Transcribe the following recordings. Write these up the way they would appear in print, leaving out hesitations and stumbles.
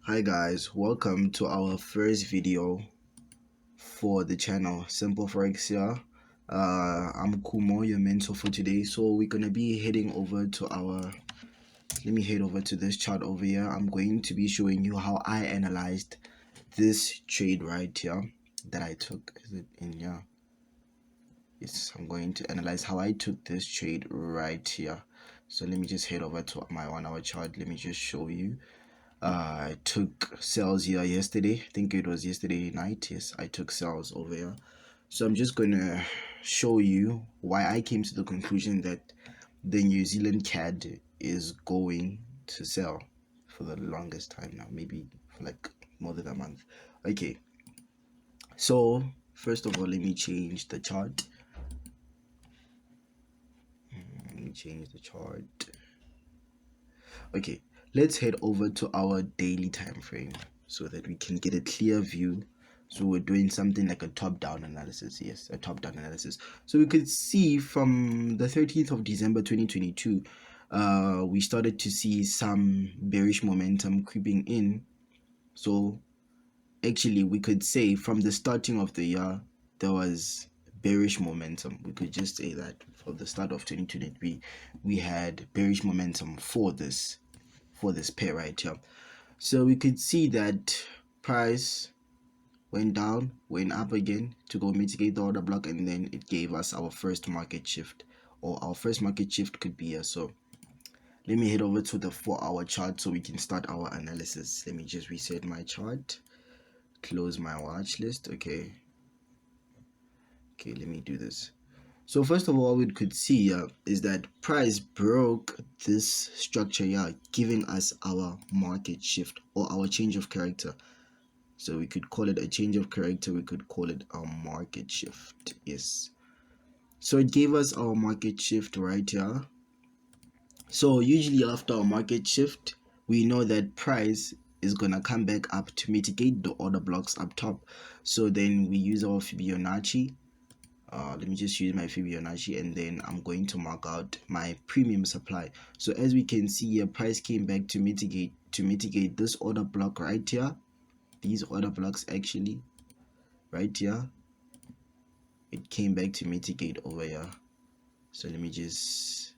Hi guys, welcome to our first video for the channel Simple Forex here. I'm Kumo, your mentor for today. So we're gonna be heading over to let me head over to this chart over here. I'm going to be showing you how I analyzed this trade right here that I took. Is it in here? Yes, I'm going to analyze how I took this trade right here. So let me just head over to my 1 hour chart. Let me just show you. I took sales here yesterday. I think it was yesterday night. Yes, I took sales over here. So I'm just going to show you why I came to the conclusion that the New Zealand CAD is going to sell for the longest time now, maybe for like more than a month. Okay, so first of all, let me change the chart. Okay, let's head over to our daily time frame so that we can get a clear view. So we're doing something like a top-down analysis. Yes, a top-down analysis. So we could see from the 13th of December 2022, we started to see some bearish momentum creeping in. So actually we could say from the starting of the year there was bearish momentum. We could just say that from the start of 2023 we had bearish momentum for this pair right here. So we could see that price went down, went up again to go mitigate the order block, and then it gave us our first market shift, or our first market shift could be here. So let me head over to the 4-hour chart so we can start our analysis. Let me just reset my chart, close my watch list. Okay, let me do this. So first of all, we could see is that price broke this structure here, giving us our market shift or our change of character. So we could call it a change of character, we could call it a market shift. Yes, so it gave us our market shift right here. So usually after a market shift, we know that price is gonna come back up to mitigate the order blocks up top. So then we use our Fibonacci. Let me just use my Fibonacci, and then I'm going to mark out my premium supply. So as we can see here, price came back to mitigate this order block right here. These order blocks actually right here, it came back to mitigate over here. So let me just,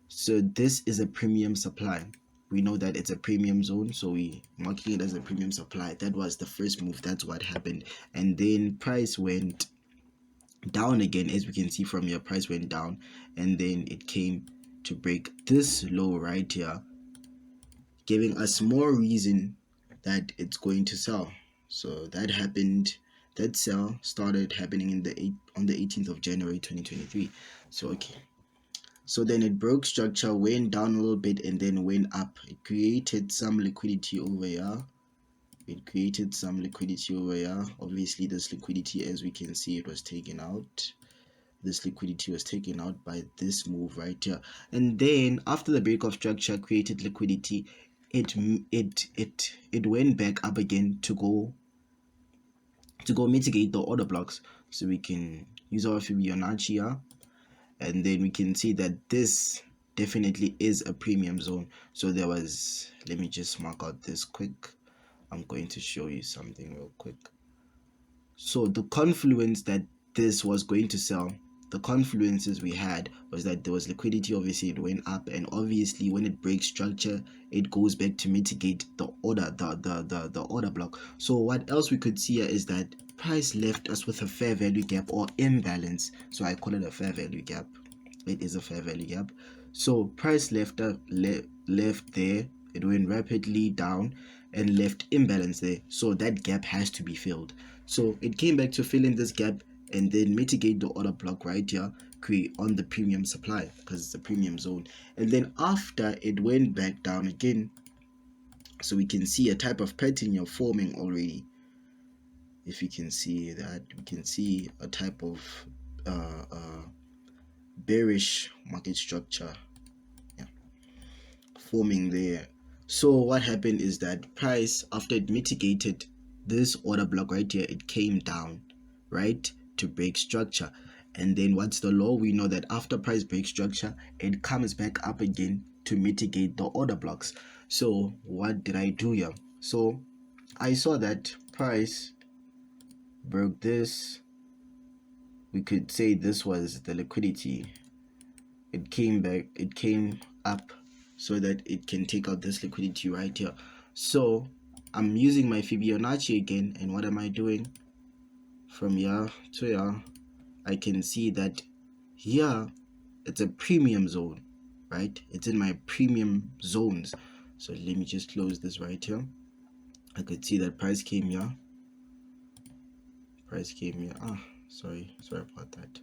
so this is a premium supply. We know that it's a premium zone, so we marking it as a premium supply. That was the first move. That's what happened. And then price went down again. As we can see from here, price went down, and then it came to break this low right here, giving us more reason that it's going to sell. So that happened. That sell started happening on the 18th of January 2023. So okay, so then it broke structure, went down a little bit, and then went up. It created some liquidity over here. Obviously this liquidity, as we can see, it was taken out. This liquidity was taken out by this move right here. And then after the break of structure created liquidity, it went back up again to go mitigate the order blocks. So we can use our Fibonacci here, and then we can see that this definitely is a premium zone. So there was, let me just mark out this quick. I'm going to show you something real quick. So the confluence that this was going to sell, the confluences we had was that there was liquidity. Obviously it went up, and obviously when it breaks structure, it goes back to mitigate the order, the order block. So what else we could see here is that price left us with a fair value gap or imbalance. So I call it a fair value gap. It is a fair value gap. So price left left there, it went rapidly down and left imbalance there. So that gap has to be filled. So it came back to fill in this gap and then mitigate the order block right here, create on the premium supply because it's a premium zone. And then after it went back down again, so we can see a type of pattern you're forming already. If you can see that, we can see a type of bearish market structure, yeah, forming there. So what happened is that price, after it mitigated this order block right here, it came down right to break structure. And then what's the law? We know that after price breaks structure, it comes back up again to mitigate the order blocks. So what did I do here? So I saw that price broke this. We could say this was the liquidity. It came back, it came up so that it can take out this liquidity right here. So I'm using my Fibonacci again, and what am I doing? From here to here, I can see that here it's a premium zone, right? It's in my premium zones. So let me just close this right here. I could see that price came here. Price came here. Sorry about that.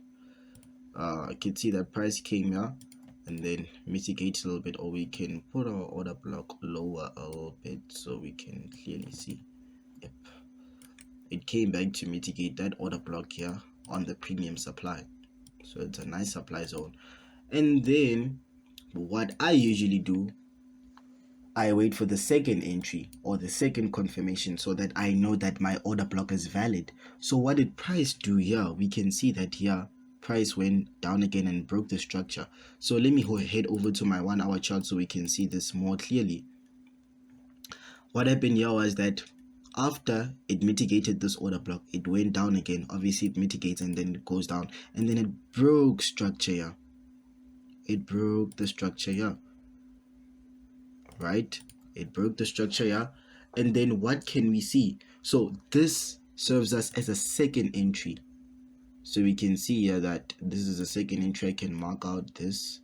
I can see that price came here and then mitigate a little bit, or we can put our order block lower a little bit so we can clearly see. Yep, it came back to mitigate that order block here on the premium supply. So it's a nice supply zone. And then what I usually do, I wait for the second entry or the second confirmation so that I know that my order block is valid. So what did price do here? We can see that here price went down again and broke the structure. So let me head over to my 1 hour chart so we can see this more clearly. What happened here was that after it mitigated this order block, it went down again. Obviously it mitigates and then it goes down, and then it broke structure here. It broke the structure here, right? It broke the structure here. And then what can we see? So this serves us as a second entry. So we can see here that this is a second entry. I can mark out this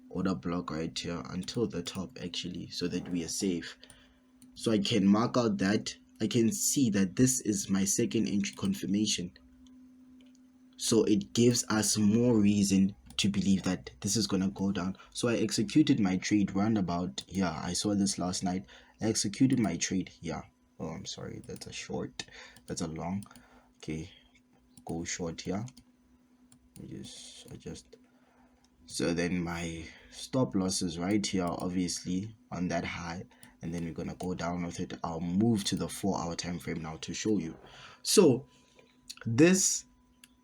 order block right here until the top actually, so that we are safe. So I can mark out that. I can see that this is my second entry confirmation. So it gives us more reason to believe that this is gonna go down. So I executed my trade roundabout. Yeah, I saw this last night. I executed my trade. Yeah. Oh, I'm sorry. That's a short. That's a long. Okay, go short here. Let me just adjust. So then my stop loss is right here, obviously on that high, and then we're gonna go down with it. I'll move to the 4 hour time frame now to show you. So this,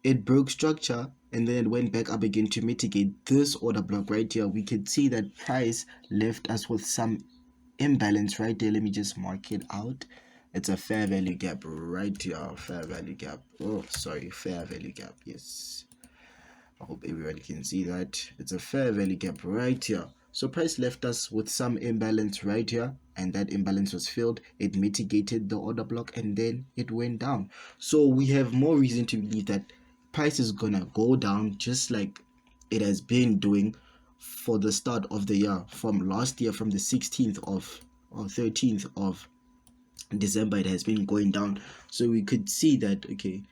it broke structure and then it went back up again to mitigate this order block right here. We could see that price left us with some imbalance right there. Let me just mark it out. It's a fair value gap right here. Fair value gap. Oh, sorry, fair value gap. Yes, I hope everybody can see that. It's a fair value gap right here. So price left us with some imbalance right here, and that imbalance was filled. It mitigated the order block and then it went down. So we have more reason to believe that price is gonna go down, just like it has been doing for the start of the year. From last year, from the 16th of or 13th of December, it has been going down. So we could see that, okay,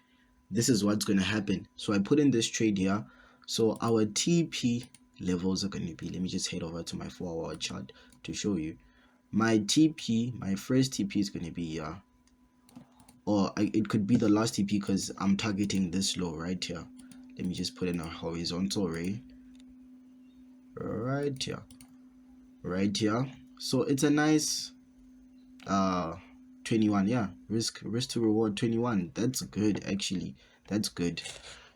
this is what's going to happen. So I put in this trade here. So our TP levels are going to be, let me just head over to my 4 hour chart to show you. My TP, my first TP is going to be here, or it could be the last TP because I'm targeting this low right here. Let me just put in a horizontal ray right here, right here. So it's a nice 21. Yeah, risk to reward 21. That's good actually. That's good.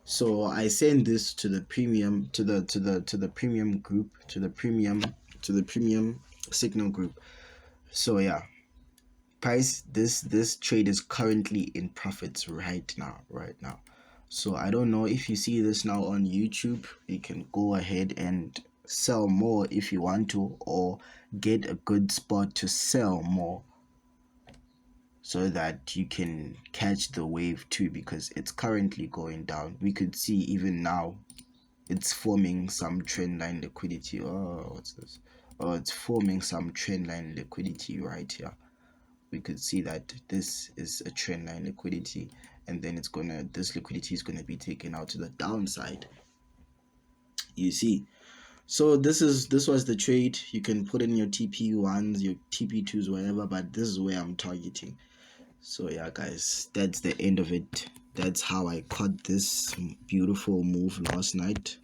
So I send this to the premium, to the premium group, to the premium signal group. So yeah, price, this trade is currently in profits right now. So I don't know if you see this now on YouTube, you can go ahead and sell more if you want to, or get a good spot to sell more so that you can catch the wave too, because it's currently going down. We could see even now it's forming some trendline liquidity. Oh, what's this? Oh, it's forming some trendline liquidity right here. We could see that this is a trendline liquidity, and then this liquidity is gonna be taken out to the downside. You see, so this was the trade. You can put in your TP1s, your TP2s, whatever, but this is where I'm targeting. So yeah, guys, that's the end of it. That's how I caught this beautiful move last night.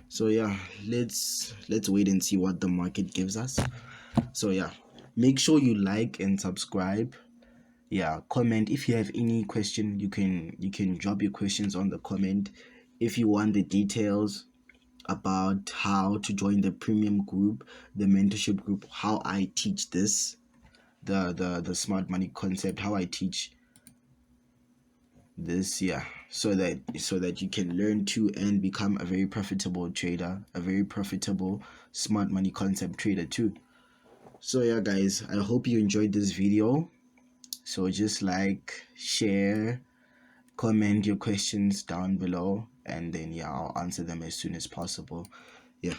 So yeah, let's wait and see what the market gives us. So yeah, make sure you like and subscribe. Yeah, comment if you have any question. You can drop your questions on the comment. If you want the details about how to join the premium group, the mentorship group, how I teach this, the smart money concept, how I teach this, yeah, so that you can learn to and become a very profitable trader, a very profitable smart money concept trader too. So yeah, guys, I hope you enjoyed this video. So just like, share, comment your questions down below, and then yeah, I'll answer them as soon as possible. Yeah.